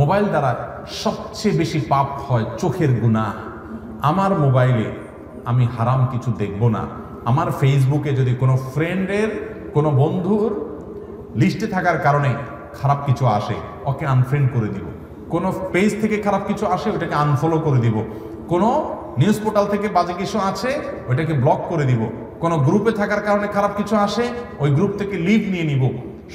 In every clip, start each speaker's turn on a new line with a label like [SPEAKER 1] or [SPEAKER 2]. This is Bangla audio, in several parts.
[SPEAKER 1] মোবাইল দ্বারা সবচেয়ে বেশি পাপ হয় চোখের গুনাহ। আমার মোবাইলে আমি হারাম কিছু দেখব না। আমার ফেসবুকে যদি কোনো ফ্রেন্ডের, কোনো বন্ধুর লিস্টে থাকার কারণে খারাপ কিছু আসে, ওকে আনফ্রেন্ড করে দিব। কোনো পেজ থেকে খারাপ কিছু আসে, ওটাকে আনফলো করে দিব। কোনো নিউজ পোর্টাল থেকে বাজে কিছু আছে, ওইটাকে ব্লক করে দিব। কোনো গ্রুপে থাকার কারণে খারাপ কিছু আসে, ওই গ্রুপ থেকে লিভ নিয়ে নিব।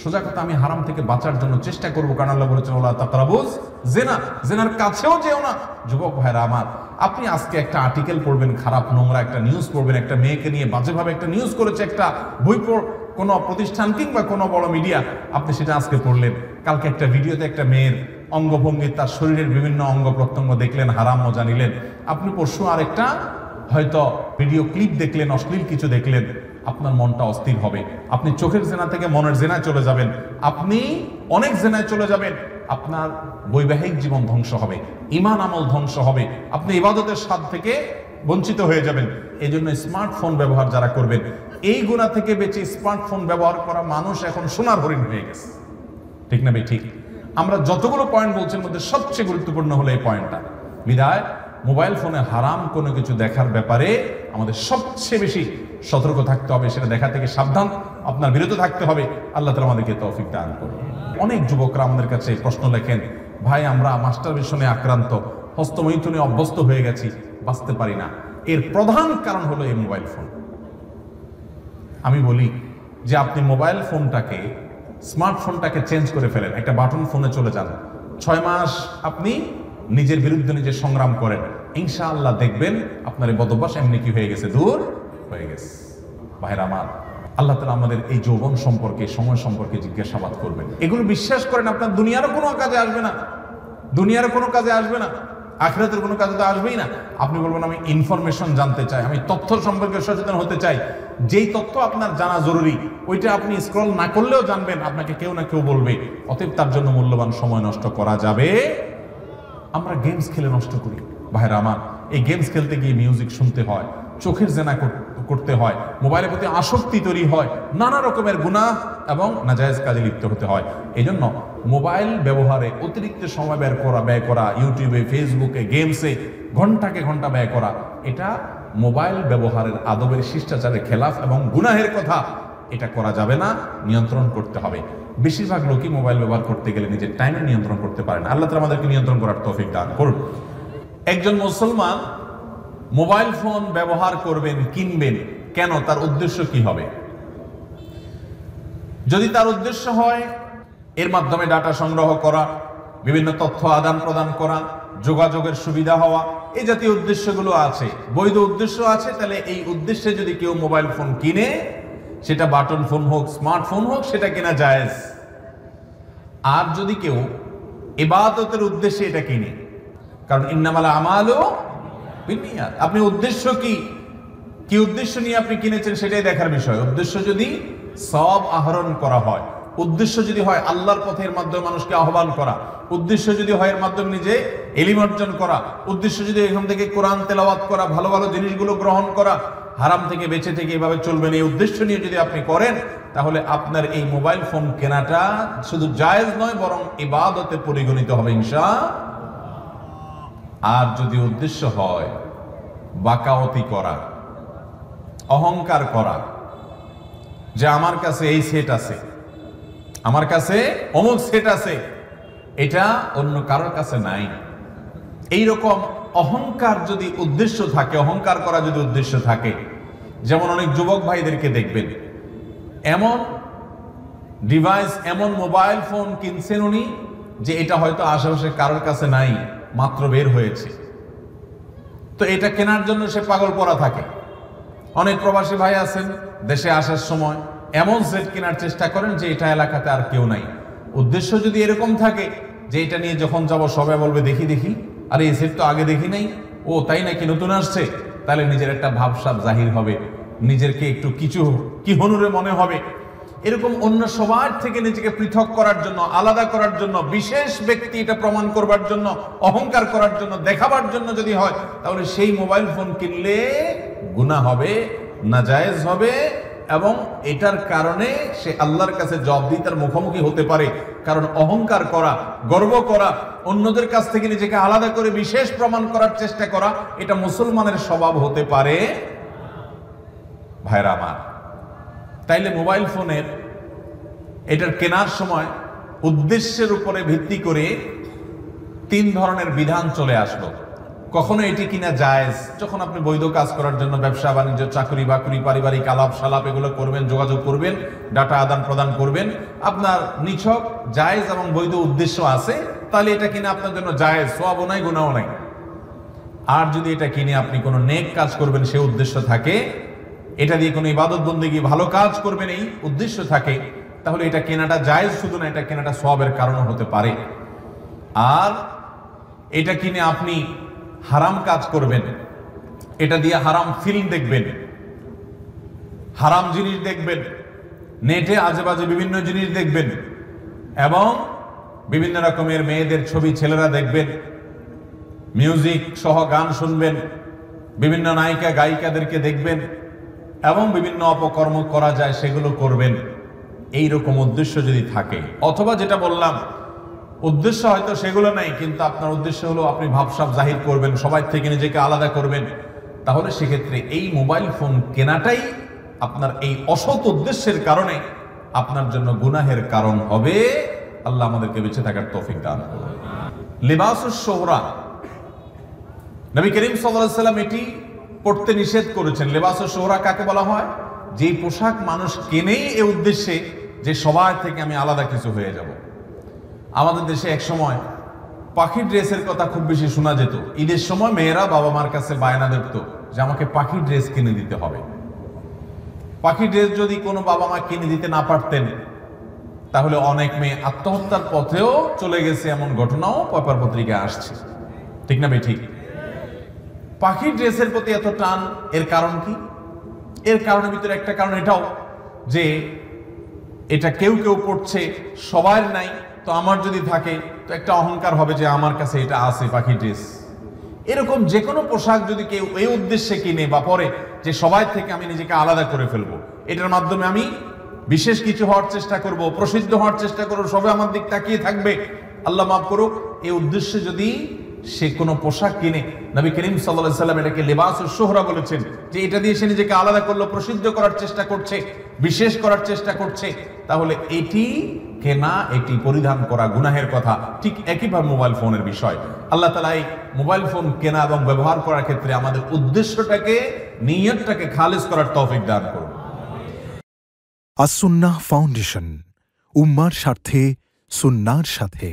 [SPEAKER 1] সোজা কথা, আমি হারাম থেকে বাঁচার জন্য চেষ্টা করবো, কারণ আল্লাহ বলেছেন ওয়ালা তাকরাবুজ জিনা, জিনার কাছেও যেও না। যুবক ভাইরা আমার, আপনি আজকে একটা আর্টিকেল পড়বেন, খারাপ নোংরা একটা নিউজ পড়বেন, একটা মেয়েকে নিয়ে বাজেভাবে একটা নিউজ করেছে একটা বই কোনো প্রতিষ্ঠান কিংবা কোনো বড় মিডিয়া, আপনি সেটা আজকে পড়লেন। কালকে একটা ভিডিওতে একটা মেয়ের অঙ্গভঙ্গি, তার শরীরের বিভিন্ন অঙ্গ প্রত্যঙ্গ দেখলেন, হারাম মজা নিলেন। আপনি পরশু আরেকটা হয়তো ভিডিও ক্লিপ দেখলেন, অশ্লীল কিছু দেখলেন, আপনার মনটা অস্থির হবে। আপনি চোখের জেনা থেকে মনের জেনায় চলে যাবেন, আপনি অনেক জেনায় চলে যাবেন। আপনার বৈবাহিক জীবন ধ্বংস হবে, ঈমান আমল ধ্বংস হবে, আপনি ইবাদতের স্বাদ থেকে বঞ্চিত হয়ে যাবেন। এই জন্য স্মার্টফোন ব্যবহার যারা করবেন, এই গুনাহ থেকে বেঁচে স্মার্টফোন ব্যবহার করা মানুষ এখন সোনার হরিণ হয়ে গেছে। ঠিক না ভাই? ঠিক। আমরা যতগুলো পয়েন্ট বলছি, মধ্যে সবচেয়ে গুরুত্বপূর্ণ হলো এই পয়েন্টটা। বিধায় মোবাইল ফোনে হারাম কোনো কিছু দেখার ব্যাপারে আমাদের সবচেয়ে বেশি সতর্ক থাকতে হবে, সেটা দেখা থেকে সাবধান, আপনার বিরত থাকতে হবে। আল্লাহ তাআলা আমাদেরকে তৌফিক দান করুন। অনেক যুবকরা আমাদের কাছে প্রশ্ন লেখেন, ভাই আমরা মাস্টারবেশনে আক্রান্ত, হস্তমৈথুনে অভ্যস্ত হয়ে গেছি, বাঁচতে পারি না। এর প্রধান কারণ হলো এই মোবাইল ফোন। আমি বলি যে আপনি মোবাইল ফোনটাকে, স্মার্টফোনটাকে চেঞ্জ করে ফেলেন, একটা বাটন ফোনে চলে যান। 6 মাস আপনি নিজের বিরুদ্ধে নিজে সংগ্রাম করেন, ইনশাআল্লাহ দেখবেন আপনার এই বদভ্যাস এমনি কি হয়ে গেছে, দূর হয়ে গেছে। ভাইরা আমার, আল্লাহ তাআলা আমাদের এই যৌবন সম্পর্কে, সময় সম্পর্কে জিজ্ঞাসাবাদ করবেন। এগুলো বিশ্বাস করেন, আপনার দুনিয়ারও কোনো কাজে আসবে না, দুনিয়ারও কোনো কাজে আসবে না, আখিরাতের কোনো কাজে তো আসবেই না। আপনি বলবেন আমি ইনফরমেশন জানতে চাই, আমি তথ্য সম্পর্কে সচেতন হতে চাই। যেই তথ্য আপনার জানা জরুরি, ওইটা আপনি স্ক্রল না করলেও জানবেন, আপনাকে কেউ না কেউ বলবে। অতএব তার জন্য মূল্যবান সময় নষ্ট করা যাবে। আমরা গেমস খেলে নষ্ট করি। ভাইরা আমার, এই গেমস খেলতে গিয়ে মিউজিক শুনতে হয়, চোখের জেনা করতে হয়, মোবাইলের প্রতি আসক্তি তৈরি হয়, নানা রকমের গুনাহ এবং নাজায়েজ কাজে লিপ্ত হতে হয়। এই জন্য মোবাইল ব্যবহারে অতিরিক্ত সময় ব্যয় করা, ইউটিউবে, ফেসবুকে, গেমসে ঘন্টাকে ঘন্টা ব্যয় করা, এটা মোবাইল ব্যবহারের আদবের শিষ্টাচারের খেলাফ এবং গুনাহের কথা। এটা করা যাবে না, নিয়ন্ত্রণ করতে হবে। বেশিরভাগ লোকই মোবাইল ব্যবহার করতে গেলে নিজের টাইমে নিয়ন্ত্রণ করতে পারে না। আল্লাহ তাআলা আমাদেরকে নিয়ন্ত্রণ করার তৌফিক দান করুন। একজন মুসলমান মোবাইল ফোন ব্যবহার করবেন, কিনবেন, কেন? তার উদ্দেশ্য কি হবে? যদি তার উদ্দেশ্য হয় এর মাধ্যমে ডাটা সংগ্রহ করা, বিভিন্ন তথ্য আদান প্রদান করা, যোগাযোগের সুবিধা হওয়া, এই জাতীয় উদ্দেশ্যগুলো আছে, বৈধ উদ্দেশ্য আছে, তাহলে এই উদ্দেশ্যে যদি কেউ মোবাইল ফোন কিনে, সেটা বাটন ফোন হোক, স্মার্টফোন হোক, সেটা কেনা জায়েজ। আর যদি কেউ ইবাদতের উদ্দেশ্যে এটা কিনে, কারণ ইন্নামাল আমালু বিন্নিয়াত, আপনি উদ্দেশ্য কি উদ্দেশ্য নিয়ে আপনি কিনেছেন সেটাই দেখার বিষয়। উদ্দেশ্য যদি সওয়াব আহরণ করা হয়, উদ্দেশ্য যদি হয় আল্লাহর পথের মাধ্যমে মানুষকে আহ্বান করা, উদ্দেশ্য যদি হয় এর মাধ্যমে নিজে ইলম অর্জন করা, উদ্দেশ্য যদি এখান থেকে কোরআন তেলাওয়াত করা, ভালো ভালো জিনিসগুলো গ্রহণ করা, হারাম থেকে বেঁচে থেকে এভাবে চলবেন, এই উদ্দেশ্য নিয়ে যদি আপনি করেন, তাহলে আপনার এই মোবাইল ফোন কেনাটা শুধু জায়েজ নয়, বরং ইবাদতে পরিগণিত হবে ইনশাআল্লাহ। আর যদি উদ্দেশ্য হয় বাকাওয়াতি করা, অহংকার করা, যে আমার কাছে এই সেট আছে, আমার কাছে অমুক সেট আছে, এটা অন্য কারোর কাছে নাই, এইরকম অহংকার যদি উদ্দেশ্য থাকে, অহংকার করা যদি উদ্দেশ্য থাকে, যেমন অনেক যুবক ভাইদেরকে দেখবেন এমন ডিভাইস, এমন মোবাইল ফোন কিনছেন উনি, যে এটা হয়তো আশেপাশে কারোর কাছে নাই, মাত্র বের হয়েছে, তো এটা কেনার জন্য সে পাগল পড়া থাকে। অনেক প্রবাসী ভাই আছেন, দেশে আসার সময় এমন সেট কেনার চেষ্টা করেন যে এটা এলাকাতে আর কেউ নাই। উদ্দেশ্য যদি এরকম থাকে যে এটা নিয়ে যখন যাব সবাই বলবে দেখি দেখি, আরে এই সেট তো আগে দেখি নাই, ও তাই নাকি নতুন আসছে, তাহলে নিজের একটা ভাবসাব জাহির হবে, নিজেরকে একটু কিছু কি হনুরে মনে হবে। এরকম অন্য সবার থেকে নিজেকে পৃথক করার জন্য, আলাদা করার জন্য, বিশেষ ব্যক্তি এটা প্রমাণ করবার জন্য, অহংকার করার জন্য, দেখাবার জন্য যদি হয়, তাহলে সেই মোবাইল ফোন কিনলে গুনাহ হবে, নাজায়েজ হবে, এবং এটার কারণে সে আল্লাহর কাছে জবাবদিহিতার মুখোমুখি হতে পারে। কারণ অহংকার করা, গর্ব করা, অন্যদের কাছ থেকে নিজেকে আলাদা করে বিশেষ প্রমাণ করার চেষ্টা করা, এটা মুসলমানের স্বভাব হতে পারে। ভাইরা আমার, তাইলে মোবাইল ফোনের এটার কেনার সময় উদ্দেশ্যের উপরে ভিত্তি করে 3 ধরনের বিধান চলে আসলো। কখনো এটি কিনা জায়েজ, যখন আপনি বৈধ কাজ করার জন্য ব্যবসা বাণিজ্য, চাকরি বাকরি, পারিবারিক আলাপ সালাপ এগুলো করবেন, যোগাযোগ করবেন, ডাটা আদান প্রদান করবেন, আপনার নিছক জায়েজ এবং বৈধ উদ্দেশ্য আছে, তাহলে এটা কিনে আপনার জন্য জায়েজ, সওয়াবও নাই, গুনাহও নাই। আর যদি এটা কিনে আপনি কোনো নেক কাজ করবেন সে উদ্দেশ্য থাকে, এটা দিয়ে কোনো ইবাদত বন্দেগী ভালো কাজ করবেন এই উদ্দেশ্য থাকে, তাহলে এটা কেনাটা জায়েজ, শুধু না এটা কেনাটা সওয়াবের কারণও হতে পারে। আর এটা কিনে আপনি হারাম কাজ করবেন, এটা দিয়ে হারাম ফিল্ম দেখবেন, হারাম জিনিস দেখবেন, নেটে আজেবাজে বিভিন্ন জিনিস দেখবেন, এবং বিভিন্ন রকমের মেয়েদের ছবি ছেলেরা দেখবেন, মিউজিক সহ গান শুনবেন, বিভিন্ন নায়িকা গায়িকাদেরকে দেখবেন, এবং বিভিন্ন অপকর্ম করা যায় সেগুলো করবেন। এই রকম উদ্দেশ্য যদি থাকে, অথবা যেটা বললাম উদ্দেশ্য হয়তো সেগুলো নাই, কিন্তু আপনার উদ্দেশ্য হলো আপনি ভাবসাব জাহির করবেন, সবাই থেকে নিজেকে আলাদা করবেন, তাহলে সেক্ষেত্রে এই মোবাইল ফোন কেনাটাই আপনার এই অসৎ উদ্দেশ্যের কারণে আপনার জন্য গুনাহের কারণ হবে। আল্লাহ আমাদেরকে বেঁচে থাকার তৌফিক দান করুন। লিবাসুস শোহরা, নবী করিম সাল্লাল্লাহু আলাইহি ওয়াসাল্লাম এটি পড়তে নিষেধ করেছেন। লিবাসুস শোহরা কাকে বলা হয়? যেই পোশাক মানুষ কেনেই এই উদ্দেশ্যে যে সবার থেকে আমি আলাদা কিছু হয়ে যাব। আমাদের দেশে এক সময় পাখির ড্রেসের কথা খুব বেশি শোনা যেত। ঈদের সময় মেয়েরা বাবা মার কাছে বায়না ধরত যে আমাকে পাখির ড্রেস কিনে দিতে হবে। পাখির ড্রেস যদি কোনো বাবা মা কিনে দিতে না পারতেন, তাহলে অনেক মেয়ে আত্মহত্যার পথেও চলে গেছে, এমন ঘটনাও পেপার পত্রিকায় আসছে। ঠিক না ভাই? ঠিক। পাখির ড্রেসের প্রতি এত টান, এর কারণ কি? এর কারণের ভিতরে একটা কারণ এটাও যে এটা কেউ কেউ পড়ছে, সবার নাই, তো আমার যদি থাকে তো একটা অহংকার হবে যে আমার কাছে এটা আছে পাখি ড্রেস। এরকম যে কোনো পোশাক যদি কেউ এই উদ্দেশ্যে কিনে বা পরে যে সবাই থেকে আমি নিজেকে আলাদা করে ফেলবো, এটার মাধ্যমে আমি বিশেষ কিছু হওয়ার চেষ্টা করব, প্রসিদ্ধ হওয়ার চেষ্টা করবো, সবাই আমার দিক তাকিয়ে থাকবে, আল্লাহ মাফ করুক, এই উদ্দেশ্যে যদি সে কোনো পোশাক কিনে, নবী করিম সাল্লাল্লাহু আলাইহি ওয়াসাল্লাম এটাকে লিবাসুস শোহরা বলেছেন, যে এটা দিয়ে সে নিজেকে আলাদা করলো, প্রসিদ্ধ করার চেষ্টা করছে, বিশেষ করার চেষ্টা করছে, তাহলে এটি কেনা, এটি পরিধান করা গুনাহের কথা। ঠিক একইভাবে মোবাইল ফোনের বিষয়, আল্লাহ তাআলা এই মোবাইল ফোন কেনা এবং ব্যবহার করার ক্ষেত্রে আমাদের উদ্দেশ্যটাকে, নিয়তটাকে খালিস করার তৌফিক দান করুন।
[SPEAKER 2] আস-সুন্নাহ ফাউন্ডেশন, উম্মার স্বার্থে সুন্নাহর সাথে।